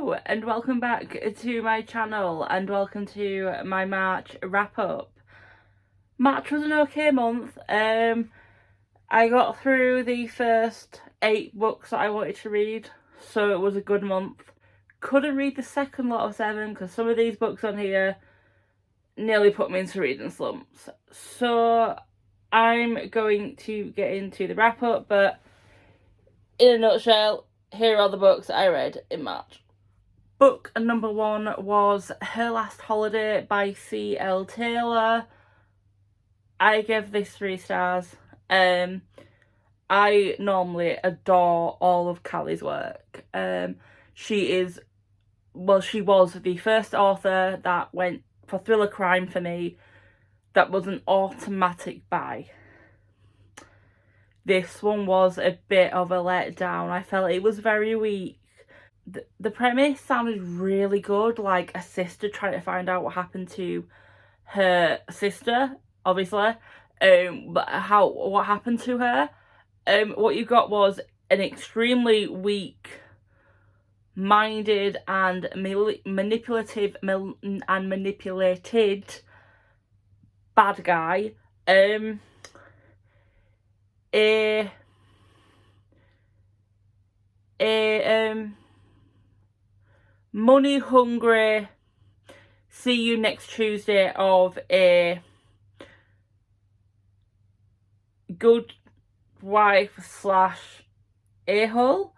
Hello and welcome back to my channel and welcome to my March wrap up. March was an okay month. I got through the first 8 books that I wanted to read, so it was a good month. Couldn't read the second lot of 7 because some of these books on here nearly put me into reading slumps. So I'm going to get into the wrap up, but in a nutshell, here are the books I read in March. Book number 1 was Her Last Holiday by C.L. Taylor. I gave this 3 stars. I normally adore all of Callie's work. She was the first author that went for thriller crime for me that was an automatic buy. This one was a bit of a letdown. I felt it was very weak. The premise sounded really good, like a sister trying to find out what happened to her sister, obviously, but what happened to her. What you got was an extremely weak-minded and manipulated bad guy. Money hungry, see you next Tuesday of a good wife / a-hole.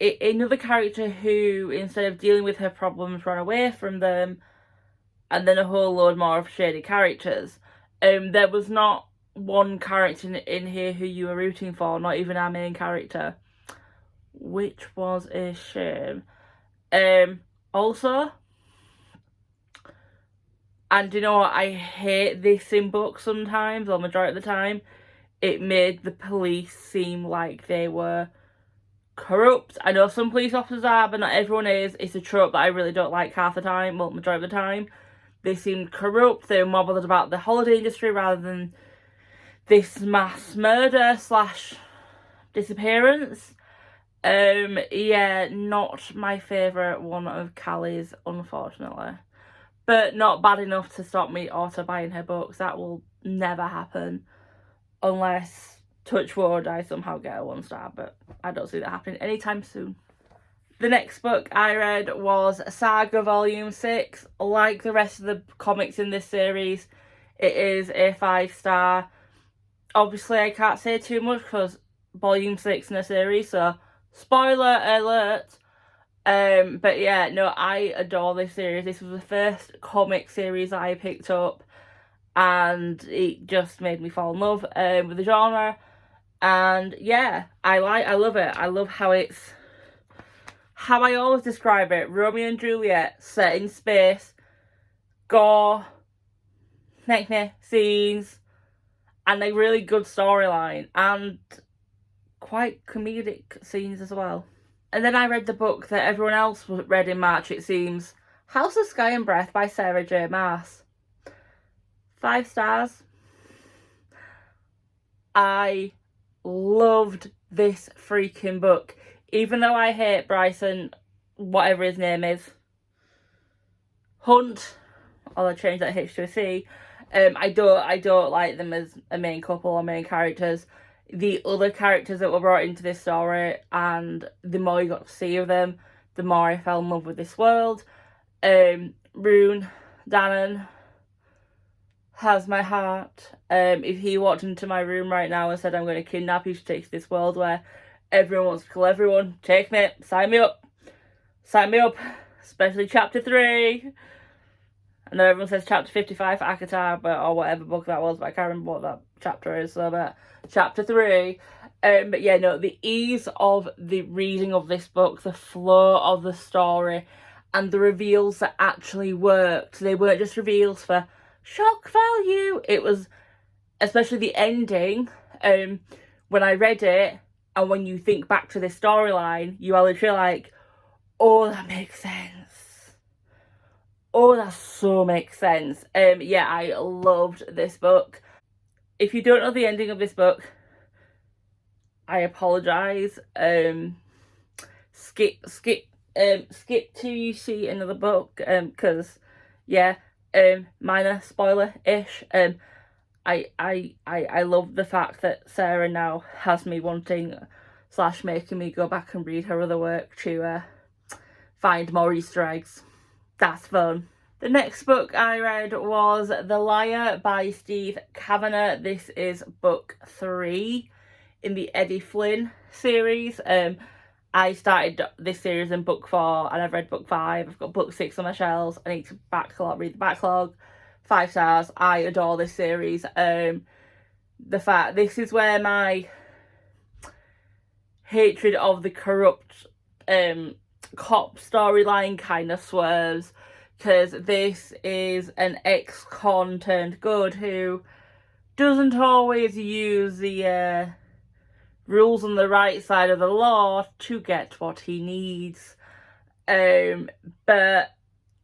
Another character who, instead of dealing with her problems, ran away from them, and then a whole load more of shady characters. There was not one character in here who you were rooting for, not even our main character, which was a shame. Also, and you know what, I hate this in books sometimes, or majority of the time, it made the police seem like they were corrupt. I know some police officers are, but not everyone is. It's a trope that I really don't like half the time, well, majority of the time. They seemed corrupt, they were more bothered about the holiday industry rather than this mass murder / disappearance. Yeah, not my favourite one of Callie's, unfortunately. But not bad enough to stop me auto-buying her books. That will never happen. Unless, touch wood, I somehow get a 1 star. But I don't see that happening anytime soon. The next book I read was Saga Volume 6. Like the rest of the comics in this series, it is a 5 star. Obviously, I can't say too much because Volume 6 in a series, so spoiler alert. But yeah, no, I adore this series. This was the first comic series that I picked up, and it just made me fall in love with the genre. And yeah, I love it. I love how it's, how I always describe it, Romeo and Juliet set in space, gore, scenes, and a really good storyline, and quite comedic scenes as well. And then I read the book that everyone else read in March, it seems, House of Sky and Breath by Sarah J. Maas. 5 stars. I loved this freaking book. Even though I hate Bryson, whatever his name is, Hunt, although I changed that H to a C, I don't like them as a main couple or main characters. The other characters that were brought into this story, and the more you got to see of them, the more I fell in love with this world. Rune Dannon has my heart. If he walked into my room right now and said, I'm going to kidnap you to take to this world where everyone wants to kill everyone, take me, sign me up, especially chapter 3. I know everyone says chapter 55 for Akatar, or whatever book that was, but I can't remember what that chapter is, so but chapter 3. But yeah, no, the ease of the reading of this book, the flow of the story, and the reveals that actually worked. They weren't just reveals for shock value. It was, especially the ending, when I read it, and when you think back to this storyline, you are literally like, oh, that makes sense. Oh, that so makes sense. Yeah, I loved this book. If you don't know the ending of this book, I apologise. Skip skip to you see another book, because minor spoiler-ish. I love the fact that Sarah now has me wanting / making me go back and read her other work to find more Easter eggs. That's fun. The next book I read was The Liar by Steve Kavanagh. This is book 3 in the Eddie Flynn series. I started this series in book 4 and I've read book 5. I've got book 6 on my shelves. I need to read the backlog. 5 stars. I adore this series. This is where my hatred of the corrupt cop storyline kind of swerves, because this is an ex-con turned good who doesn't always use the rules on the right side of the law to get what he needs, but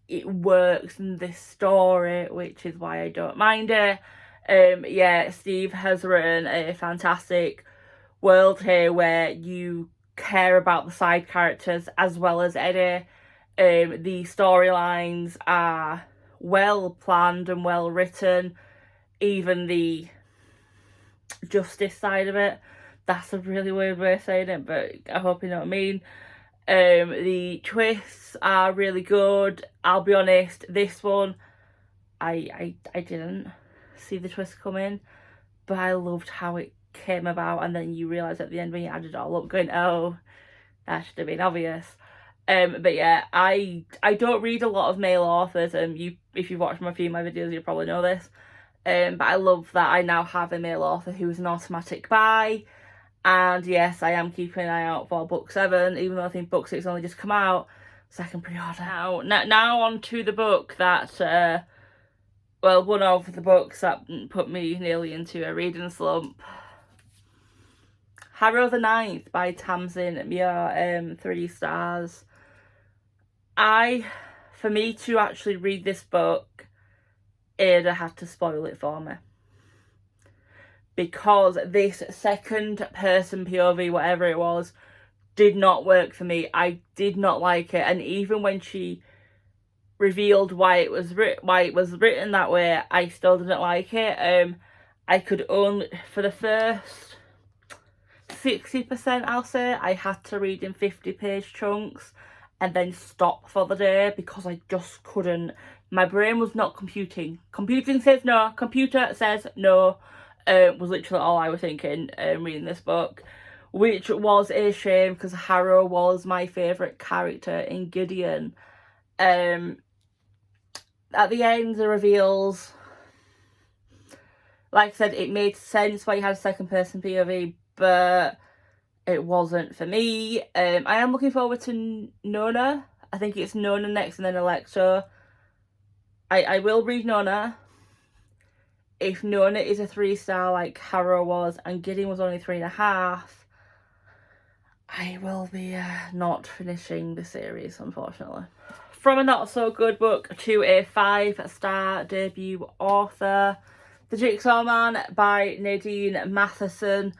it works in this story, which is why I don't mind it. Steve has written a fantastic world here where you care about the side characters as well as Eddie. The storylines are well planned and well written. Even the justice side of it. That's a really weird way of saying it, but I hope you know what I mean. The twists are really good. I'll be honest, this one, I didn't see the twist coming, but I loved how it came about, and then you realise at the end when you add it all up going, oh, that should have been obvious. But yeah, I don't read a lot of male authors, and if you've watched a few of my videos you probably know this, but I love that I now have a male author who is an automatic buy. And yes, I am keeping an eye out for book 7, even though I think book 6 only just come out, so I can pre-order out. Now on to the book that, one of the books that put me nearly into a reading slump. Harrow the Ninth by Tamsin Muir, 3 stars. For me to actually read this book, Ada had to spoil it for me. Because this second person POV, whatever it was, did not work for me. I did not like it. And even when she revealed why it was written that way, I still didn't like it. I could only, for the first 60%, I'll say, I had to read in 50-page chunks and then stop for the day because I just couldn't. My brain was not computing. Computing says no. Computer says no. Was literally all I was thinking reading this book, which was a shame because Harrow was my favourite character in Gideon. At the end, the reveals, like I said, it made sense why you had a second person POV, but it wasn't for me. I am looking forward to Nona. I think it's Nona next and then Electro. I will read Nona. If Nona is a 3-star like Harrow was and Gideon was only 3.5, I will be not finishing the series, unfortunately. From a not so good book to a 5-star debut author, The Jake Sawman by Nadine Matheson.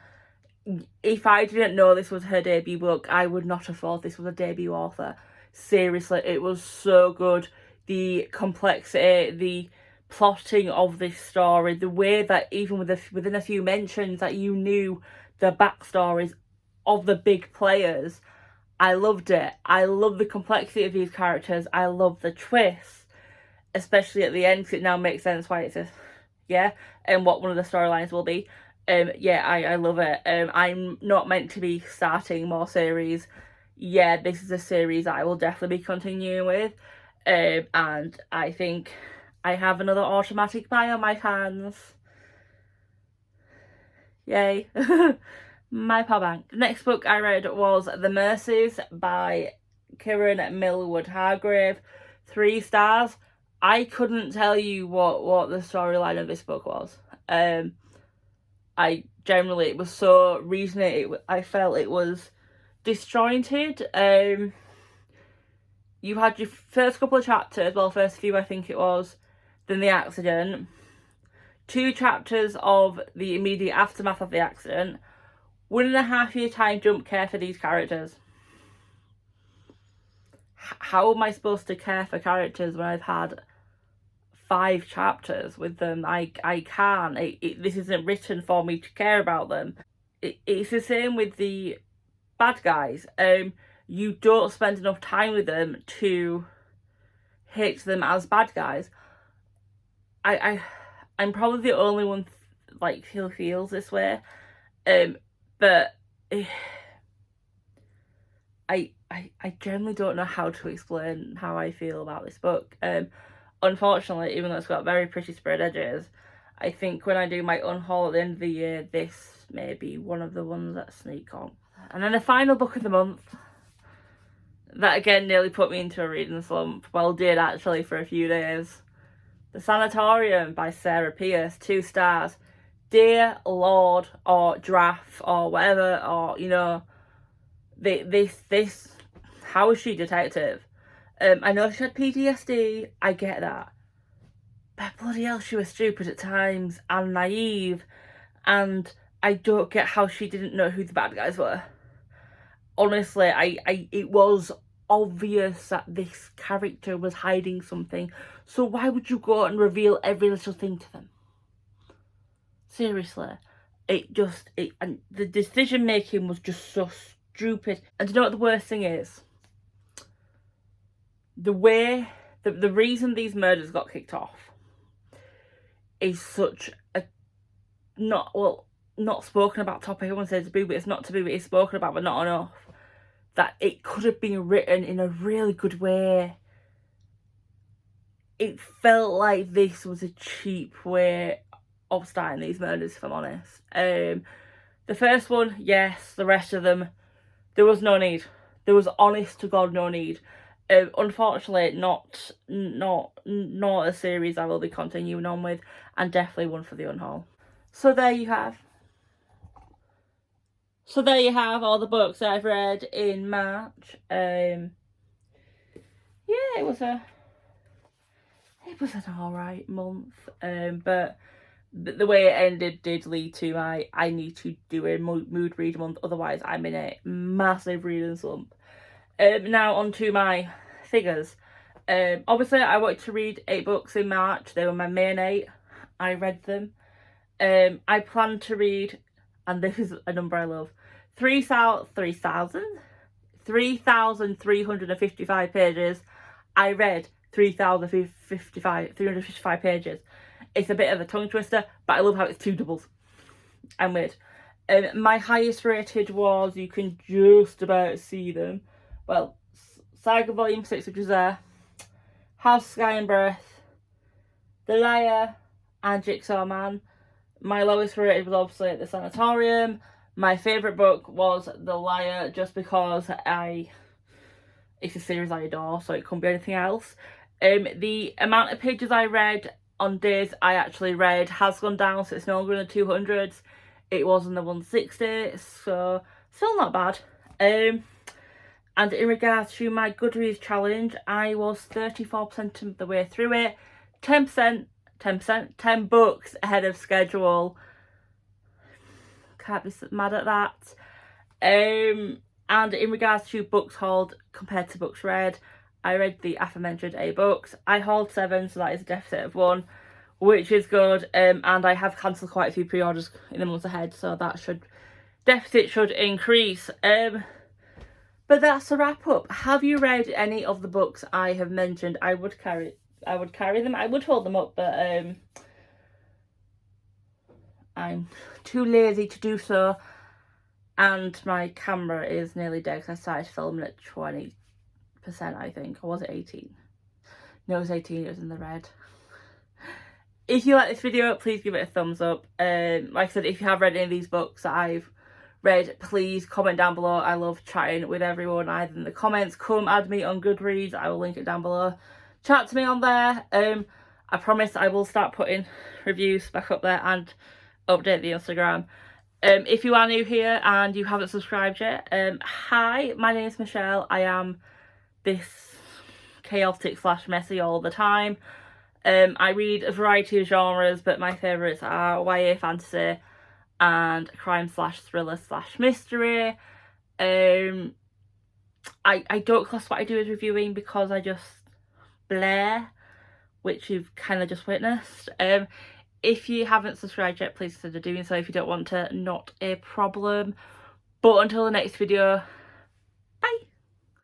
If I didn't know this was her debut book, I would not have thought this was a debut author. Seriously, it was so good. The complexity, the plotting of this story, the way that even within a few mentions that you knew the backstories of the big players, I loved it. I love the complexity of these characters. I love the twists, especially at the end, because it now makes sense why it's and what one of the storylines will be. I love it. I'm not meant to be starting more series. This is a series that I will definitely be continuing with, and I think I have another automatic buy on my hands. Yay. My power bank. The next book I read was The Mercies by Kieran Millwood Hargrave. 3 stars. I couldn't tell you what the storyline of this book was. It was so reasoning. I felt it was disjointed. You had your first couple of chapters, first few I think it was, then the accident, 2 chapters of the immediate aftermath of the accident, 1.5 year time jump care for these characters. how am I supposed to care for characters when I've had 5 chapters with them? I can't. This isn't written for me to care about them. It's the same with the bad guys. You don't spend enough time with them to hate them as bad guys. I'm probably the only one like who feels this way. But I generally don't know how to explain how I feel about this book. Unfortunately, even though it's got very pretty spread edges, I think when I do my unhaul at the end of the year, this may be one of the ones that sneak on. And then the final book of the month, that again nearly put me into a reading slump. Well, did actually for a few days. The Sanitarium by Sarah Pierce, 2 stars. Dear Lord, or Draft, or whatever, or, you know, this, how is she detective? I know she had PTSD, I get that. But bloody hell, she was stupid at times, and naive, and I don't get how she didn't know who the bad guys were. Honestly, it was obvious that this character was hiding something, so why would you go and reveal every little thing to them? Seriously, and the decision making was just so stupid. And do you know what the worst thing is? The way, the reason these murders got kicked off is such a not spoken about topic. Everyone says taboo, but it's not taboo, it's spoken about, but not enough. That it could have been written in a really good way. It felt like this was a cheap way of starting these murders, if I'm honest. The first one, yes. The rest of them, there was no need. There was honest to God no need. Unfortunately, not a series I will be continuing on with, and definitely one for the unhaul. So there you have all the books that I've read in March. Yeah, it was an alright month. But the way it ended did lead to I need to do a mood read month, otherwise I'm in a massive reading slump. Now on to my figures. Obviously I wanted to read 8 books in March. They were my main 8. I read them. I plan to read, and this is a number I love, 3,355 pages. I read 355 pages. It's a bit of a tongue twister, but I love how it's 2 doubles. I'm weird. My highest rated was, you can just about see them, well, Saga Volume 6, which is House, Sky and Breath, The Liar, and Jake Sawman. My lowest rated was obviously The Sanitarium. My favourite book was The Liar, just because it's a series I adore, so it couldn't be anything else. The amount of pages I read on days I actually read has gone down, so it's no longer in the 200s. It was in the 160s, so still not bad. And in regards to my Goodreads challenge, I was 34% of the way through it. 10 books ahead of schedule. Can't be mad at that. And in regards to books hauled compared to books read, I read the aforementioned 8 books. I hauled 7, so that is a deficit of 1, which is good. And I have cancelled quite a few pre-orders in the months ahead, so that deficit should increase. But that's a wrap up. Have you read any of the books I have mentioned? I would carry them. I would hold them up, but I'm too lazy to do so. And my camera is nearly dead because I started filming at 20%, I think. Or was it 18? No, it was 18. It was in the red. If you like this video, please give it a thumbs up. Like I said, if you have read any of these books that I've read, please comment down below. I love chatting with everyone, either in the comments. Come add me on Goodreads. I will link it down below. Chat to me on there. I promise I will start putting reviews back up there and update the Instagram. If you are new here and you haven't subscribed yet, hi, my name is Michelle. I am this chaotic / messy all the time. I read a variety of genres, but my favourites are YA fantasy and crime / thriller / mystery. I don't class what I do as reviewing because I just blare, which you've kind of just witnessed. If you haven't subscribed yet, please consider doing so if you don't want to. Not a problem. But until the next video,